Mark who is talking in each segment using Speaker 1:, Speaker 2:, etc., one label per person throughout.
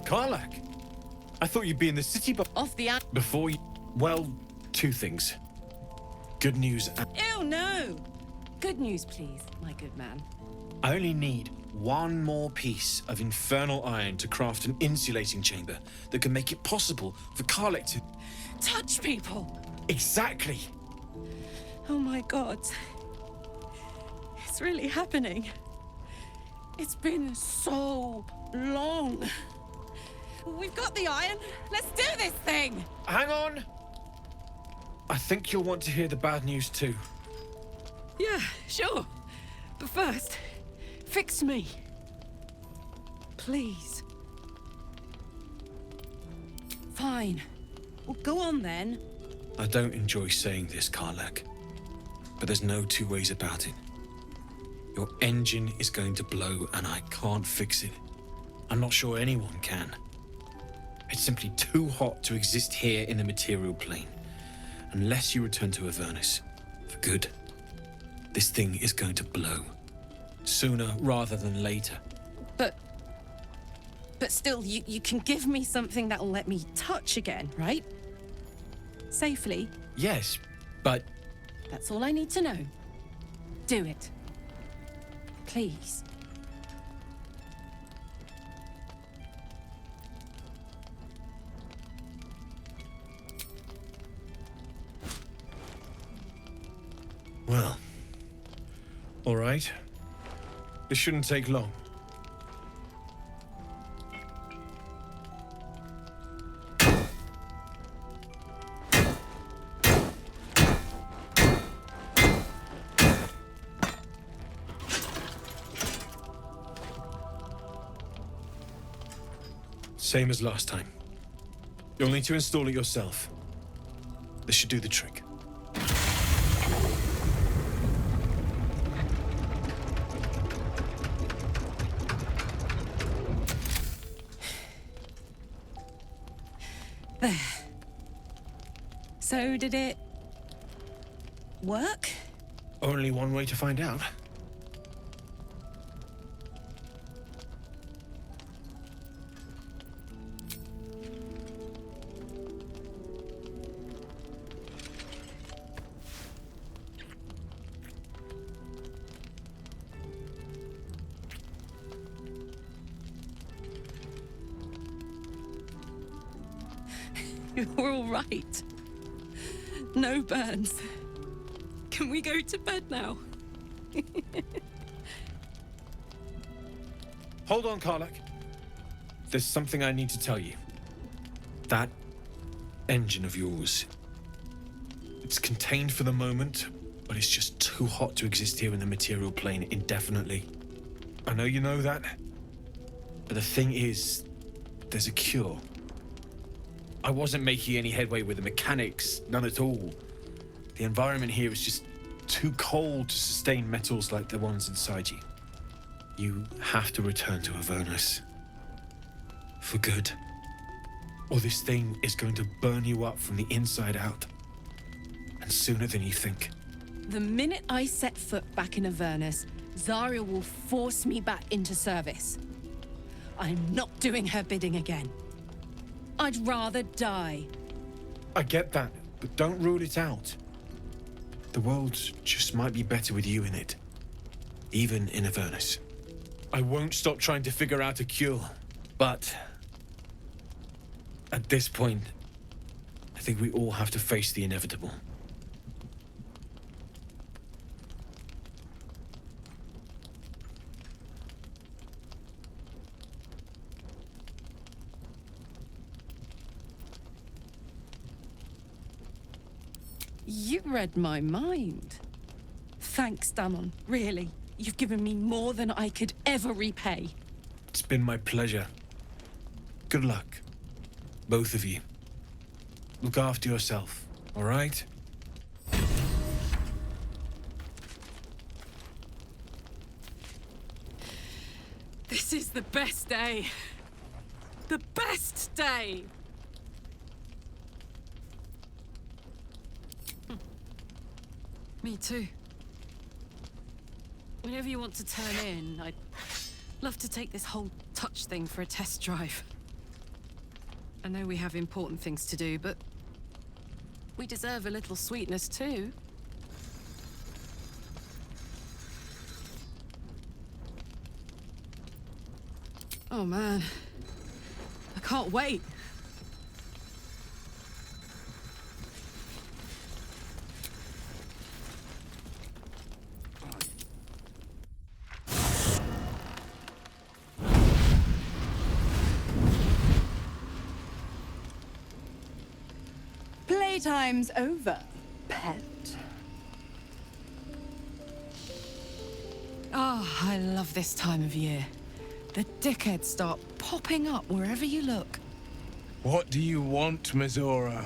Speaker 1: Karlach! I thought you'd be in the city
Speaker 2: Off the
Speaker 1: before you... Well, two things. Good news and...
Speaker 2: Ew, no! Good news, please, my good man.
Speaker 1: I only need one more piece of infernal iron to craft an insulating chamber that can make it possible for Karlach to...
Speaker 2: Touch people!
Speaker 1: Exactly!
Speaker 2: Oh my god. It's really happening. It's been so long. We've got the iron. Let's do this thing!
Speaker 1: Hang on! I think you'll want to hear the bad news too.
Speaker 2: Yeah, sure. But first, fix me. Please. Fine. Well, go on then.
Speaker 1: I don't enjoy saying this, Karlach, but there's no two ways about it. Your engine is going to blow and I can't fix it. I'm not sure anyone can. It's simply too hot to exist here in the material plane, unless you return to Avernus for good. This thing is going to blow, sooner rather than later.
Speaker 2: But still, you can give me something that'll let me touch again, right? Safely.
Speaker 1: Yes, but...
Speaker 2: That's all I need to know. Do it. Please.
Speaker 1: Well, all right. This shouldn't take long. Same as last time. You'll need to install it yourself. This should do the trick.
Speaker 2: There. So did it work?
Speaker 1: Only one way to find out.
Speaker 2: You're all right. No burns. Can we go to bed now?
Speaker 1: Hold on, Karlach. There's something I need to tell you. That engine of yours. It's contained for the moment, but it's just too hot to exist here in the material plane indefinitely. I know you know that, but the thing is, there's a cure. I wasn't making any headway with the mechanics, none at all. The environment here is just too cold to sustain metals like the ones inside you. You have to return to Avernus. For good. Or this thing is going to burn you up from the inside out. And sooner than you think.
Speaker 2: The minute I set foot back in Avernus, Zarya will force me back into service. I'm not doing her bidding again. I'd rather die.
Speaker 1: I get that, but don't rule it out. The world just might be better with you in it. Even in Avernus. I won't stop trying to figure out a cure, but... at this point, I think we all have to face the inevitable.
Speaker 2: You read my mind. Thanks, Damon. Really. You've given me more than I could ever repay.
Speaker 1: It's been my pleasure. Good luck. Both of you. Look after yourself, all right?
Speaker 2: This is the best day. The best day! Me too. Whenever you want to turn in, I'd love to take this whole touch thing for a test drive. I know we have important things to do, but we deserve a little sweetness too. Oh man, I can't wait.
Speaker 3: Playtime's over, pet.
Speaker 2: Ah, I love this time of year. The dickheads start popping up wherever you look.
Speaker 4: What do you want, Mizora?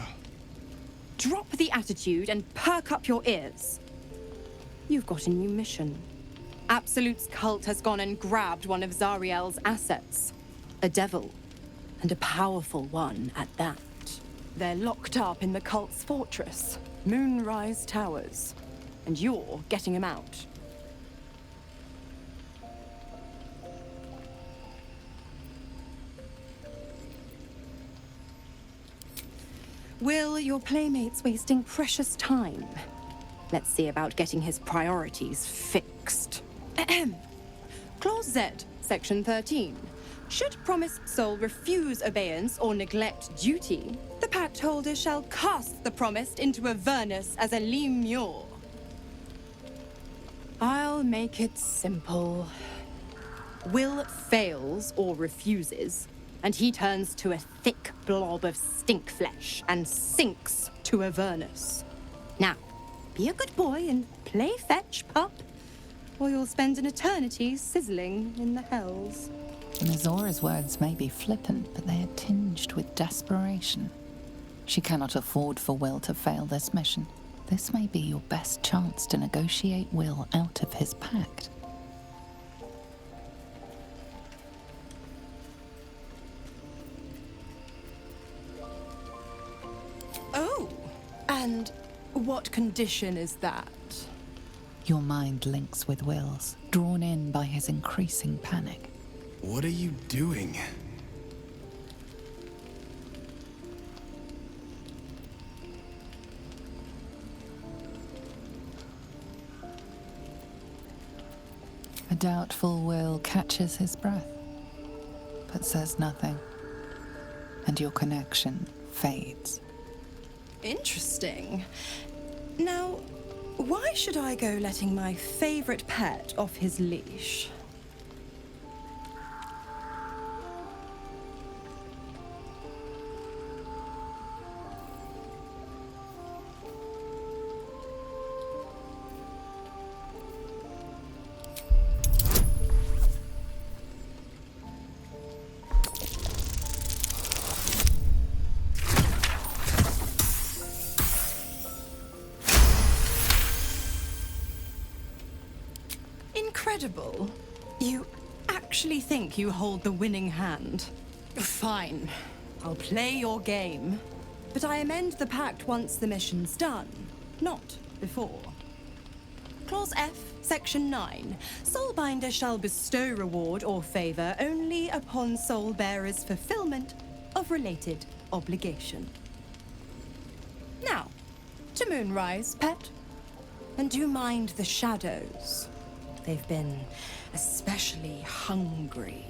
Speaker 3: Drop the attitude and perk up your ears. You've got a new mission. Absolute's cult has gone and grabbed one of Zariel's assets. A devil. And a powerful one at that. They're locked up in the cult's fortress, Moonrise Towers. And you're getting him out. Will, your playmate's wasting precious time. Let's see about getting his priorities fixed. Ahem. Clause Z, Section 13. Should promised soul refuse abeyance or neglect duty, the pact holder shall cast the promised into Avernus as a lemure. I'll make it simple. Will fails or refuses, and he turns to a thick blob of stink flesh and sinks to Avernus. Now, be a good boy and play fetch, pup, or you'll spend an eternity sizzling in the hells.
Speaker 5: Mizora's words may be flippant, but they are tinged with desperation. She cannot afford for Will to fail this mission. This may be your best chance to negotiate Will out of his pact.
Speaker 3: Oh, and what condition is that?
Speaker 5: Your mind links with Will's, drawn in by his increasing panic.
Speaker 4: What are you doing?
Speaker 5: A doubtful Will catches his breath, but says nothing, and your connection fades.
Speaker 3: Interesting. Now, why should I go letting my favorite pet off his leash? Incredible. You actually think you hold the winning hand? Fine. I'll play your game. But I amend the pact once the mission's done, not before. Clause F, Section 9. Soulbinder shall bestow reward or favor only upon soul bearer's fulfillment of related obligation. Now, to Moonrise, pet. And do mind the shadows. They've been especially hungry.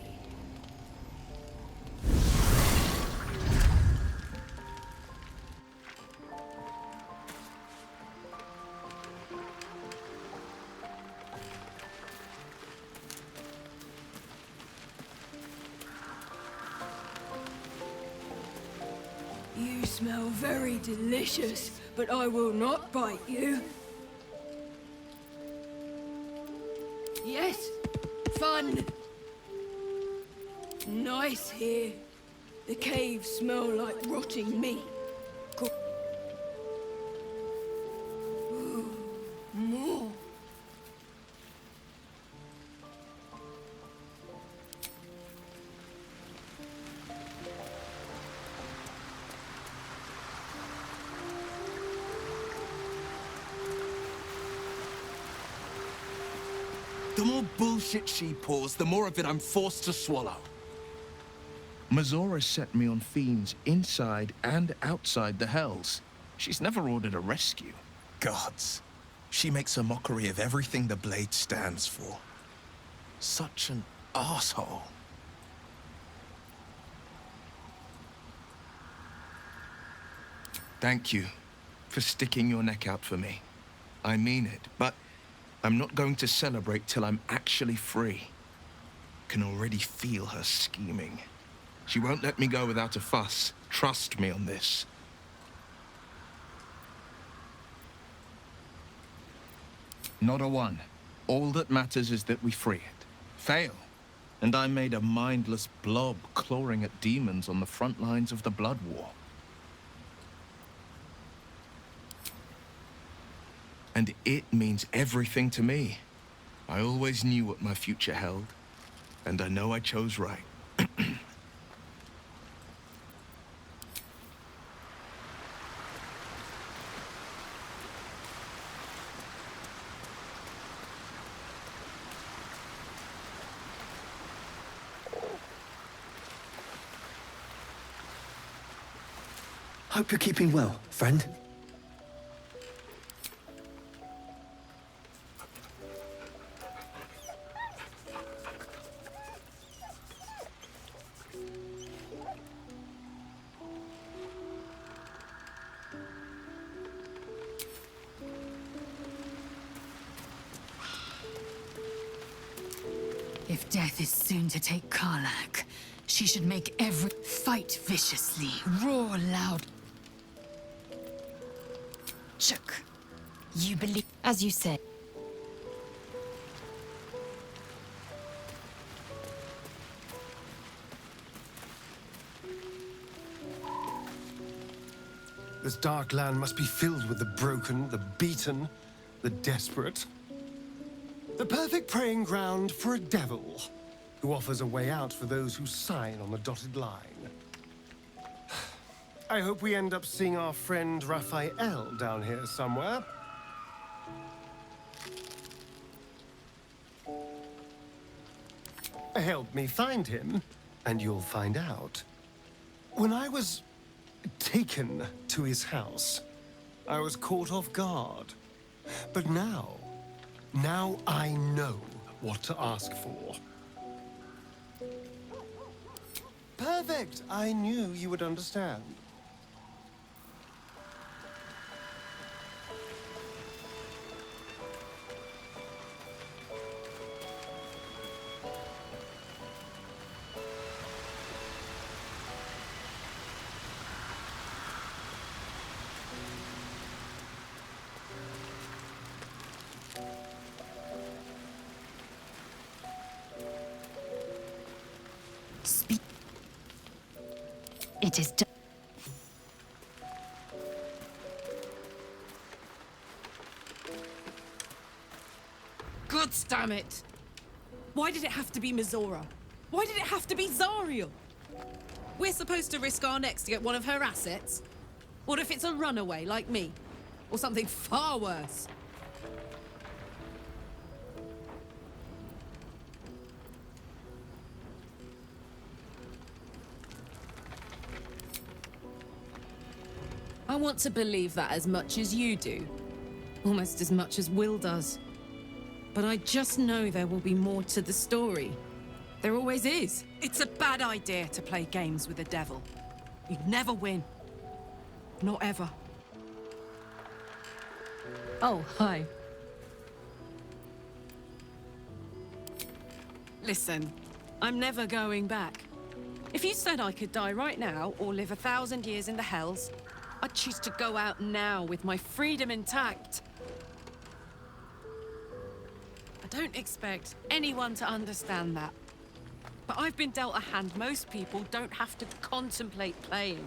Speaker 6: You smell very delicious, but I will not bite you. Yes, fun. Nice here. The caves smell like rotting meat. Ooh, more.
Speaker 4: The more bullshit she pours, the more of it I'm forced to swallow. Mazora set me on fiends inside and outside the Hells. She's never ordered a rescue.
Speaker 7: Gods. She makes a mockery of everything the blade stands for. Such an asshole.
Speaker 4: Thank you for sticking your neck out for me. I mean it, but I'm not going to celebrate till I'm actually free. Can already feel her scheming. She won't let me go without a fuss. Trust me on this. Not a one. All that matters is that we free it. Fail, and I'm made a mindless blob clawing at demons on the front lines of the Blood War. And it means everything to me. I always knew what my future held, and I know I chose right.
Speaker 8: Hope you're keeping well, friend.
Speaker 6: If death is soon to take Karlach, she should make every fight viciously, roar loud. Chuck, you believe, as you say.
Speaker 9: This dark land must be filled with the broken, the beaten, the desperate. The perfect preying ground for a devil who offers a way out for those who sign on the dotted line. I hope we end up seeing our friend Raphael down here somewhere. Help me find him, and you'll find out. When I was taken to his house, I was caught off guard. But now I know what to ask for. Perfect! I knew you would understand.
Speaker 6: It is done.
Speaker 2: God damn it! Why did it have to be Mazora? Why did it have to be Zariel? We're supposed to risk our necks to get one of her assets? What if it's a runaway like me? Or something far worse? I want to believe that as much as you do. Almost as much as Will does. But I just know there will be more to the story. There always is. It's a bad idea to play games with the devil. You'd never win. Not ever. Oh, hi. Listen, I'm never going back. If you said I could die right now or live 1,000 years in the Hells, I'd choose to go out now with my freedom intact. I don't expect anyone to understand that. But I've been dealt a hand most people don't have to contemplate playing.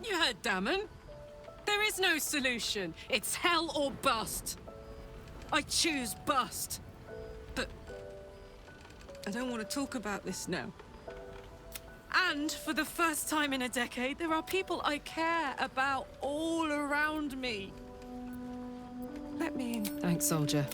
Speaker 2: You heard Damon. There is no solution. It's hell or bust. I choose bust. But I don't want to talk about this now. And for the first time in a decade, there are people I care about all around me. Let me in. Thanks, soldier.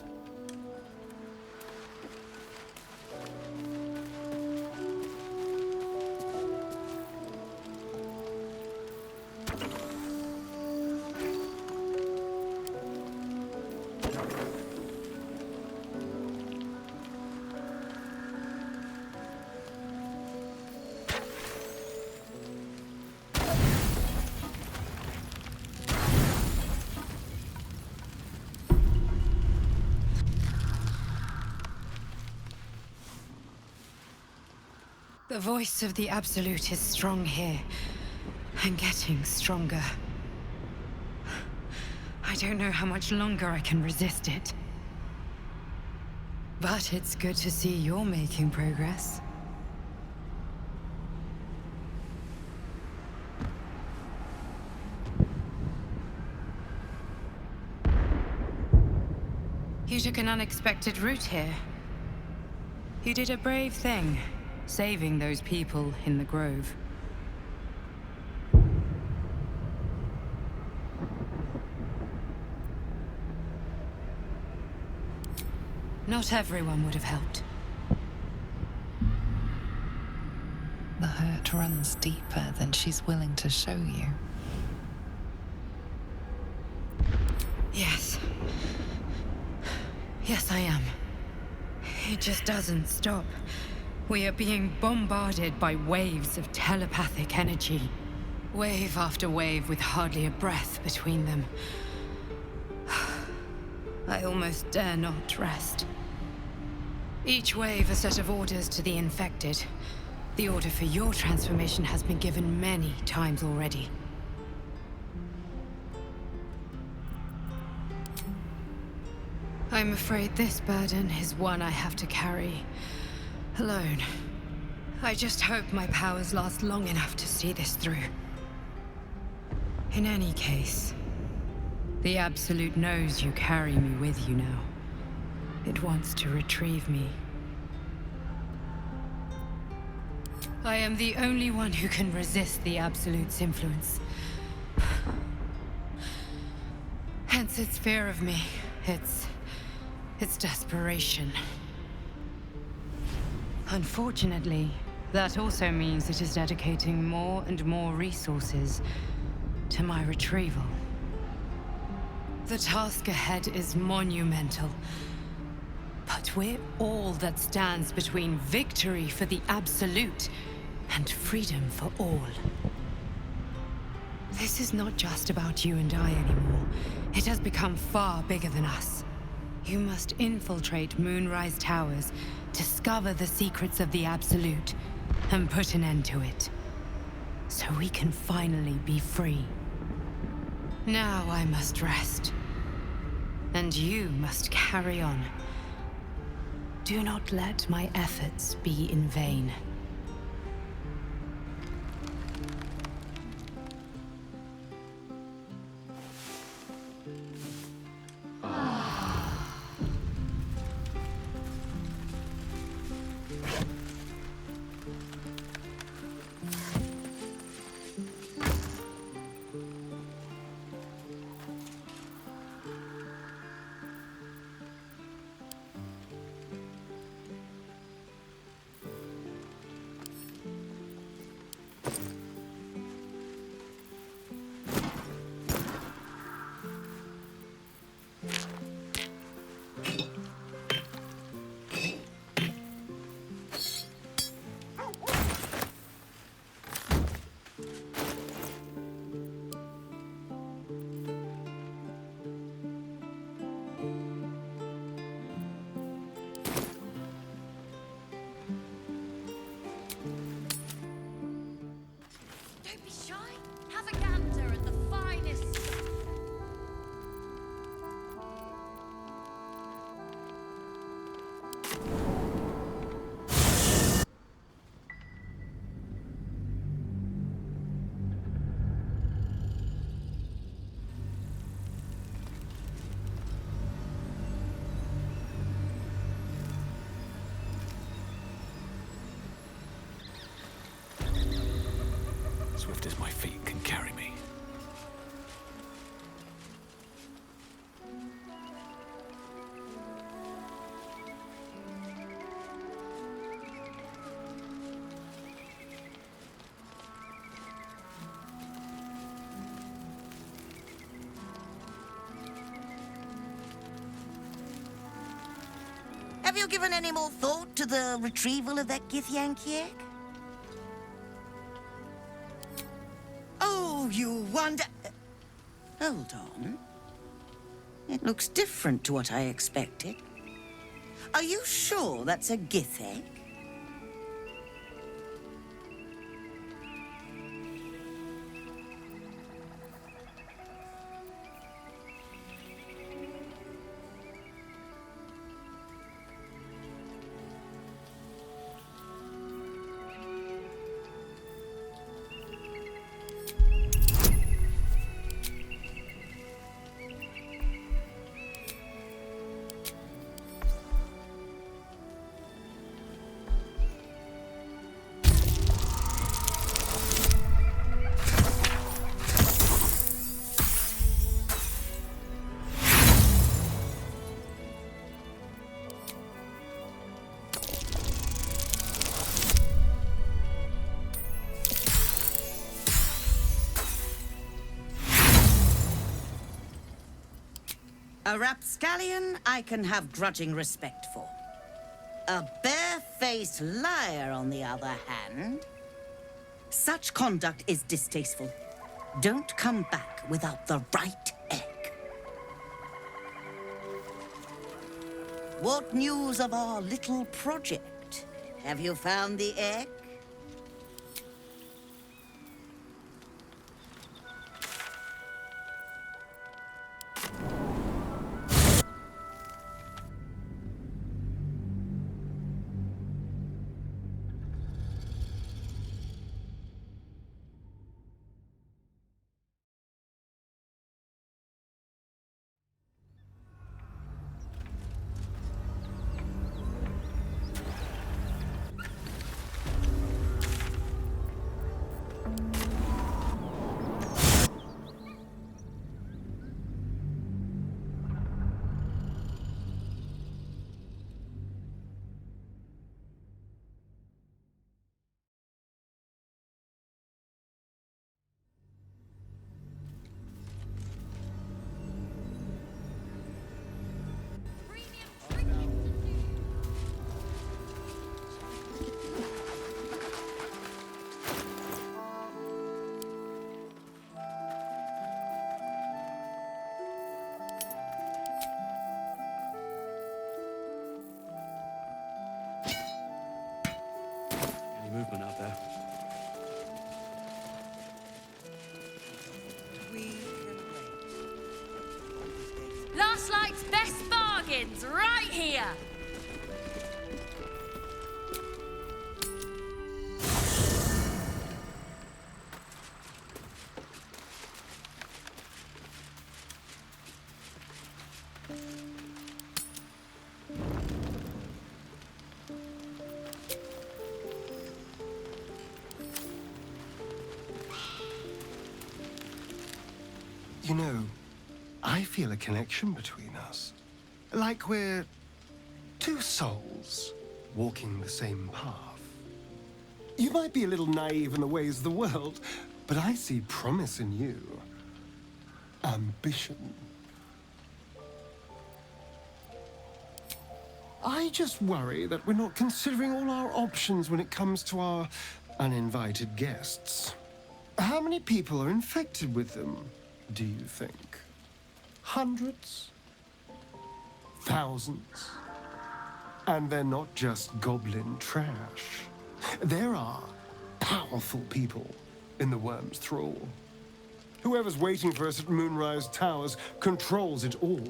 Speaker 6: The voice of the Absolute is strong here, and getting stronger. I don't know how much longer I can resist it. But it's good to see you're making progress. You took an unexpected route here. You did a brave thing. Saving those people in the grove. Not everyone would have helped.
Speaker 5: The hurt runs deeper than she's willing to show you.
Speaker 6: Yes. Yes, I am. It just doesn't stop. We are being bombarded by waves of telepathic energy. Wave after wave with hardly a breath between them. I almost dare not rest. Each wave a set of orders to the infected. The order for your transformation has been given many times already. I'm afraid this burden is one I have to carry alone. I just hope my powers last long enough to see this through. In any case, the Absolute knows you carry me with you now. It wants to retrieve me. I am the only one who can resist the Absolute's influence. Hence its fear of me, its desperation. Unfortunately, that also means it is dedicating more and more resources to my retrieval. The task ahead is monumental, but we're all that stands between victory for the Absolute and freedom for all. This is not just about you and I anymore. It has become far bigger than us. You must infiltrate Moonrise Towers, discover the secrets of the Absolute, and put an end to it. So we can finally be free. Now I must rest. And you must carry on. Do not let my efforts be in vain.
Speaker 1: swift as my feet can carry me.
Speaker 10: Have you given any more thought to the retrieval of that Githyanki egg? Oh, you wonder... Hold on. It looks different to what I expected. Are you sure that's a Gith egg? A rapscallion I can have grudging respect for. A barefaced liar, on the other hand... Such conduct is distasteful. Don't come back without the right egg. What news of our little project? Have you found the egg?
Speaker 8: Movement out there.
Speaker 11: Last night's best bargains, right here!
Speaker 9: You know, I feel a connection between us. Like we're two souls walking the same path. You might be a little naive in the ways of the world, but I see promise in you. Ambition. I just worry that we're not considering all our options when it comes to our uninvited guests. How many people are infected with them, do you think? Hundreds? Thousands? And they're not just goblin trash. There are powerful people in the Worm's thrall. Whoever's waiting for us at Moonrise Towers controls it all.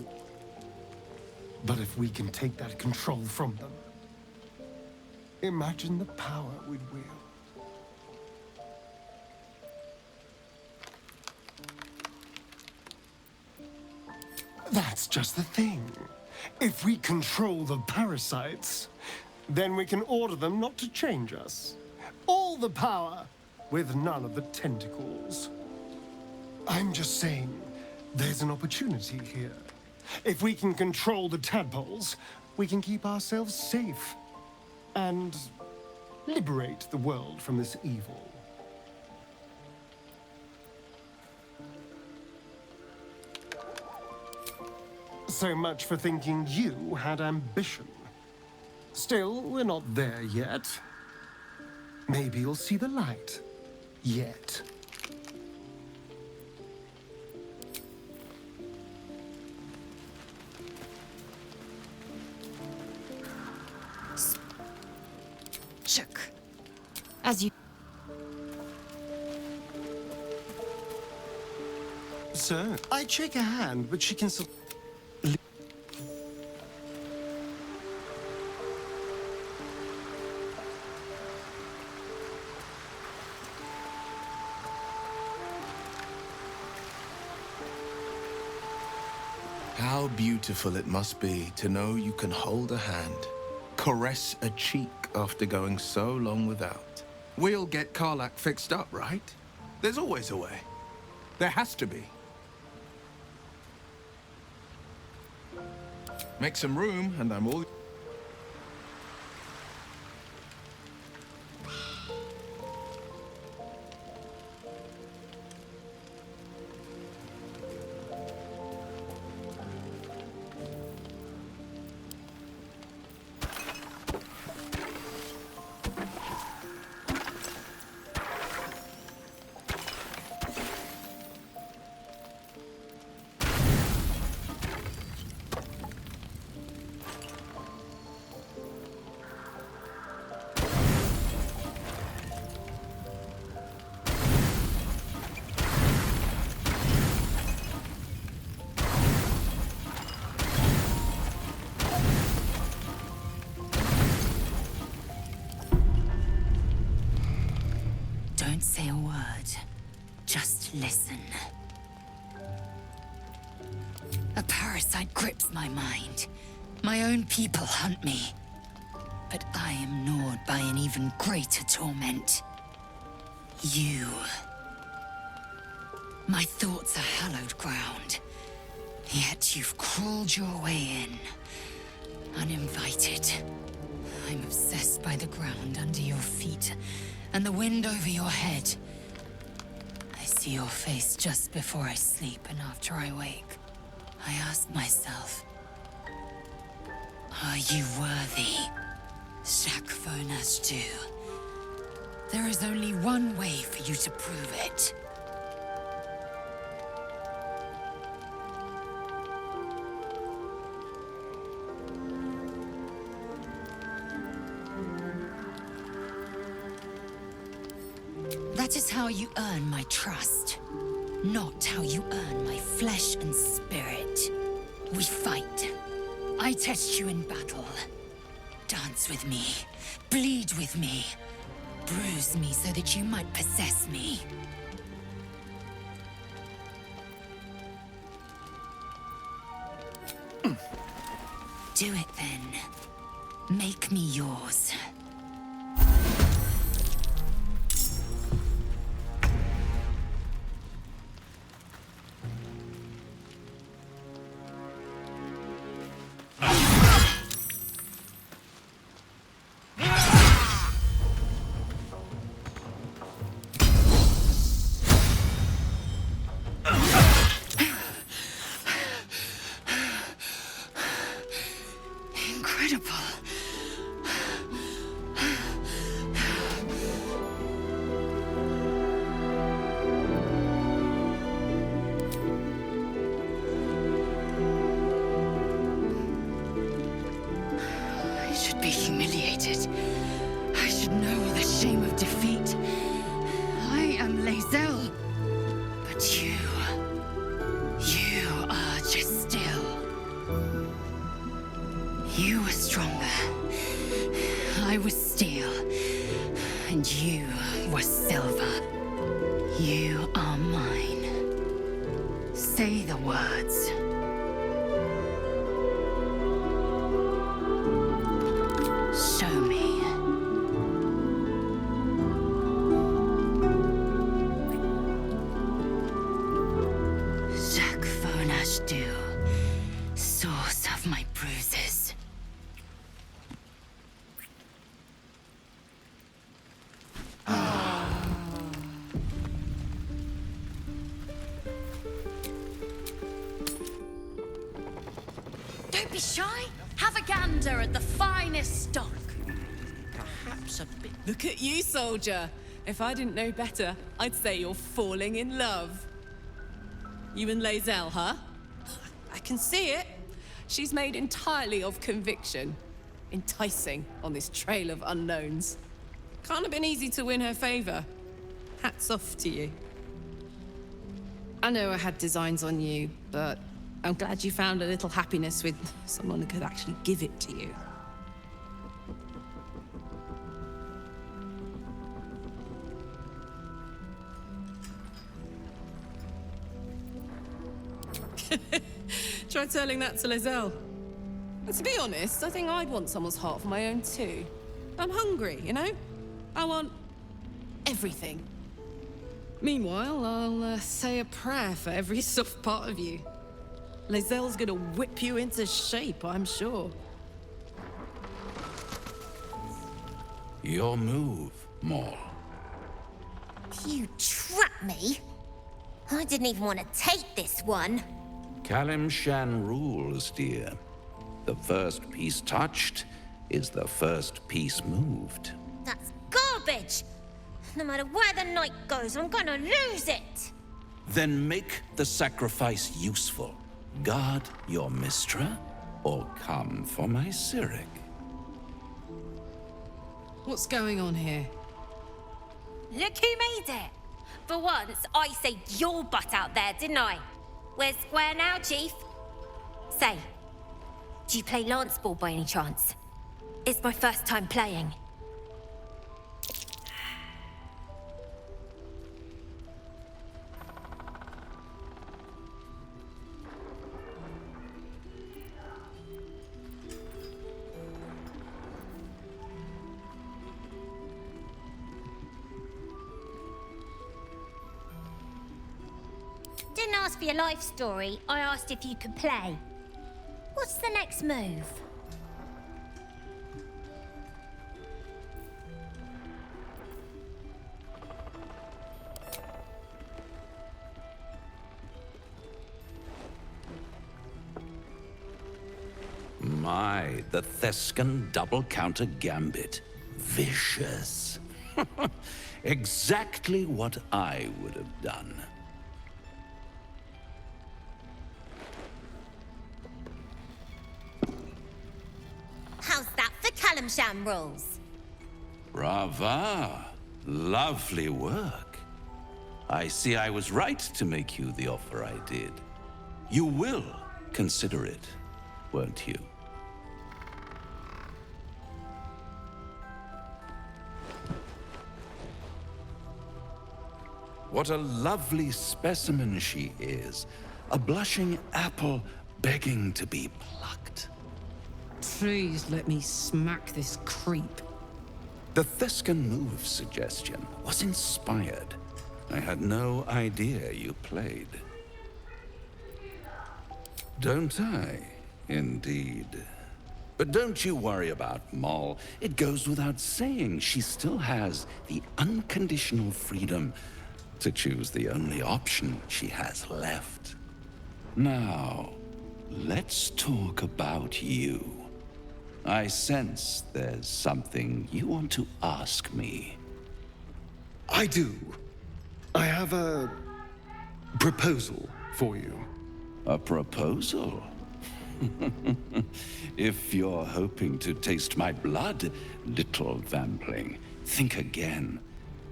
Speaker 9: But if we can take that control from them, imagine the power we'd wield. That's just the thing. If we control the parasites, then we can order them not to change us. All the power with none of the tentacles. I'm just saying, there's an opportunity here. If we can control the tadpoles, we can keep ourselves safe and liberate the world from this evil. So much for thinking you had ambition. Still, we're not there yet. Maybe you'll see the light. Yet.
Speaker 6: Shook. As you...
Speaker 9: Sir, I'd shake her hand, but she can still...
Speaker 4: How beautiful it must be to know you can hold a hand, caress a cheek after going so long without. We'll get Karlach fixed up, right? There's always a way. There has to be. Make some room, and I'm all...
Speaker 6: Don't say a word. Just listen. A parasite grips my mind. My own people hunt me. But I am gnawed by an even greater torment. You. My thoughts are hallowed ground. Yet you've crawled your way in. Uninvited. I'm obsessed by the ground under your feet and the wind over your head. I see your face just before I sleep and after I wake. I ask myself, are you worthy? Shakfo Nashdu. There is only one way for you to prove it. That is how you earn my trust, not how you earn my flesh and spirit. We fight. I test you in battle. Dance with me, bleed with me, bruise me so that you might possess me. Do it then. Make me yours. Incredible. I should be humiliated. I should know the shame of defeat. I am Laezel. But you are just still. You were stronger. I was steel. And you were silver. You are mine. Say the words. Show me.
Speaker 11: Don't be shy. Have a gander at the finest stock.
Speaker 10: Perhaps a bit.
Speaker 2: Look at you, soldier. If I didn't know better, I'd say you're falling in love. You and Laezel, huh? I can see it. She's made entirely of conviction. Enticing on this trail of unknowns. Can't have been easy to win her favor. Hats off to you. I know I had designs on you, but I'm glad you found a little happiness with someone who could actually give it to you. Try telling that to Laezel. And to be honest, I think I'd want someone's heart for my own too. I'm hungry, you know? I want everything. Meanwhile, I'll say a prayer for every soft part of you. Laezel's gonna whip you into shape, I'm sure.
Speaker 12: Your move, Maul.
Speaker 13: You trapped me? I didn't even want to take this one.
Speaker 12: Kalimshan rules, dear. The first piece touched is the first piece moved.
Speaker 13: That's garbage! No matter where the night goes, I'm gonna lose it!
Speaker 12: Then make the sacrifice useful. Guard your Mistra, or come for my Cyric.
Speaker 2: What's going on here?
Speaker 13: Look who made it! For once, I saved your butt out there, didn't I? We're square now, Chief. Say, do you play lance ball by any chance? It's my first time playing. Didn't ask for your life story, I asked if you could play. What's the next move?
Speaker 12: My, the Thescan double counter gambit. Vicious. Exactly what I would have done.
Speaker 13: How's that for Kalimshan rules?
Speaker 12: Brava. Lovely work. I see I was right to make you the offer I did. You will consider it, won't you? What a lovely specimen she is. A blushing apple begging to be plucked.
Speaker 2: Please let me smack this creep.
Speaker 12: The Thescan move suggestion was inspired. I had no idea you played. Don't I? Indeed. But don't you worry about Moll. It goes without saying she still has the unconditional freedom to choose the only option she has left. Now, let's talk about you. I sense there's something you want to ask me.
Speaker 9: I do. I have a proposal for you.
Speaker 12: A proposal? If you're hoping to taste my blood, little vampling, think again.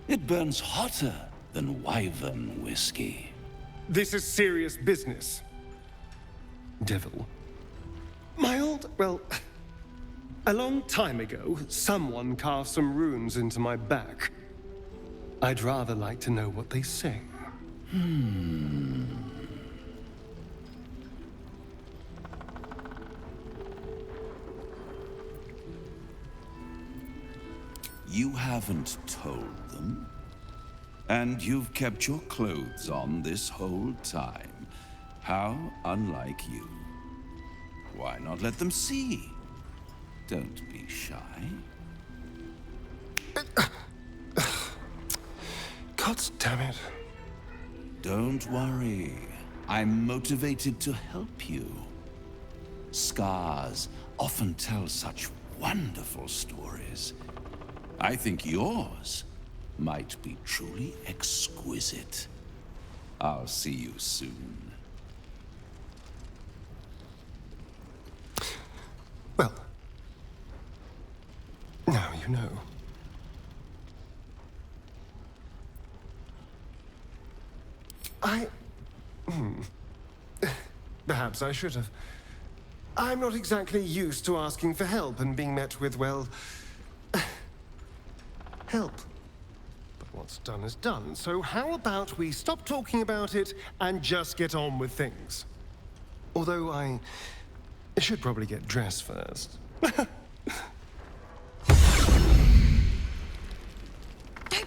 Speaker 12: It burns hotter than wyvern whiskey.
Speaker 9: This is serious business. Devil. Well, a long time ago, someone carved some runes into my back. I'd rather like to know what they say.
Speaker 12: You haven't told them? And you've kept your clothes on this whole time. How unlike you. Why not let them see? Don't be shy.
Speaker 9: God damn it.
Speaker 12: Don't worry. I'm motivated to help you. Scars often tell such wonderful stories. I think yours might be truly exquisite. I'll see you soon.
Speaker 9: Well, now you know. Perhaps I should have. I'm not exactly used to asking for help and being met with, well, help. But what's done is done, so how about we stop talking about it and just get on with things? Although I should probably get dressed first.
Speaker 11: Don't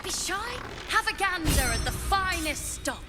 Speaker 11: be shy. Have a gander at the finest stock.